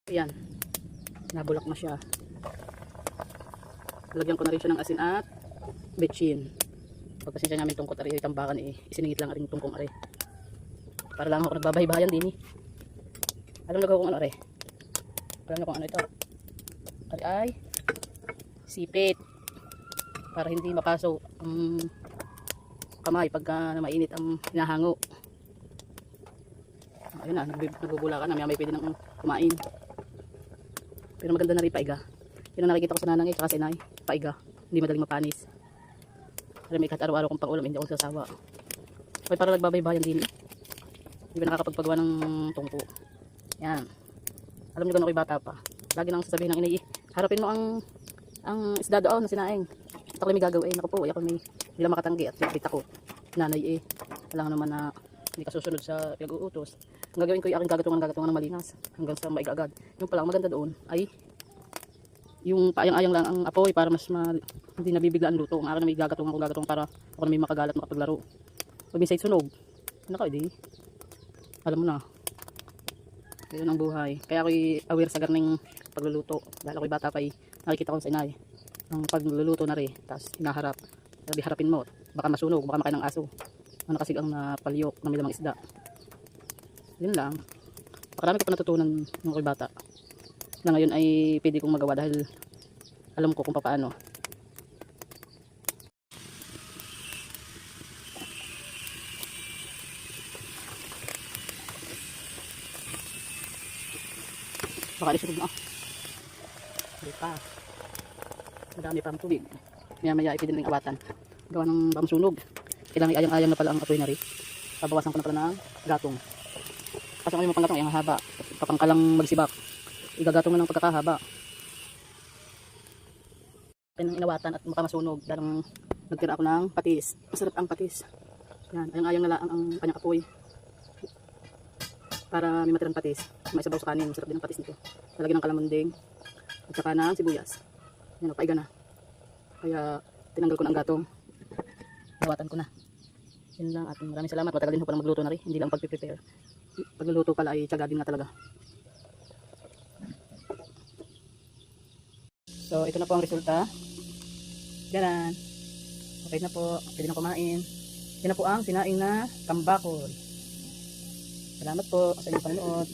Ayan, nabulak na siya. Lagyan ko na rin siya ng asin at betchin. Pagpasensya namin tungkot ari tambakan isiningit lang aring tungkong ari. Para lang ako nagbabaybayan din Alam na ko kung ano ari. Alam na kung ano ito. Ari ay sipit. Para hindi mapaso ang kamay pagka mainit ang hinahango. Ayun na, nagbubula ka na, may pwede nang kumain. Pero maganda na rin paiga. Yun ang nakikita ko sa nanang at sa inay, paiga. Hindi madaling mapanis. Pero may kahit araw-araw kong pang-ulam, hindi ako sasawa. May para nagbabaybayan din. Hindi ba nakakapagpagawa ng tungko. Yan. Alam niyo gano'n ako'y bata pa. Lagi nang sasabihin ng inay, harapin mo ang isda doon na sinaing. At ako may gagawin. Ako po, ako may hindi lang makatanggi at nakita ko. Nanay alam naman na hindi ka susunod sa pinag-uutos. Ang gagawin ko yung aking gagatungan ng malingas hanggang sa maiga agad. Yung pala ang maganda doon ay yung paayang-ayang lang ang apoy para mas hindi nabibigla ang luto. Ang akin na may gagatungan para ako na may makagalat makapaglaro. Pag may sunog, ano ka alam mo na. Yun ang buhay. Kaya ako'y aware sa garning pagluluto. Dahil ako'y bata pa nakikita ko sa inay. Ang pagluluto na rin, tapos hinaharap. Sabi harapin mo, baka masunog, baka makain ng aso. Ano kasi ang napalyok ng may lamang isda. Yun lang. Makarami ko pa natutunan nung ako'y bata. Na ngayon ay pwede kong magawa dahil alam ko kung paano. Baka isunog na. Hindi pa. Madami pa ang tubig. Maya-maya ay pwede rin awatan. Gawa ng bamsunog. Kailangan ayang-ayang na pala ang apoy na rin. Pabawasan ko na pala ng gatong. Kasi ngayon mo pang gatong, yung haba. Papangkalang magsibak. Igagatong na ng pagkakahaba. Kaya inawatan at makamasunog. Dahil nagtira ako ng patis. Masarap ang patis. Yan, ayang-ayang na lang ang kanyang apoy. Para may matirang patis. May sabaw sa kanin. Masarap din ang patis nito. Lalagyan ng kalamunding. At saka ng sibuyas. Yan, paiga na. Kaya tinanggal ko na ang gatong. Nawatan ko na. Yun lang at maraming salamat. Matagal din ko palang magluto na rin. Hindi lang pag-prepare. Pagluluto pala ay tiyaga din nga talaga. So ito na po ang resulta. Ganan. Okay na po. Pwede na kumain. Yan na po ang sinaing na tambakol. Salamat po sa inyong panonood.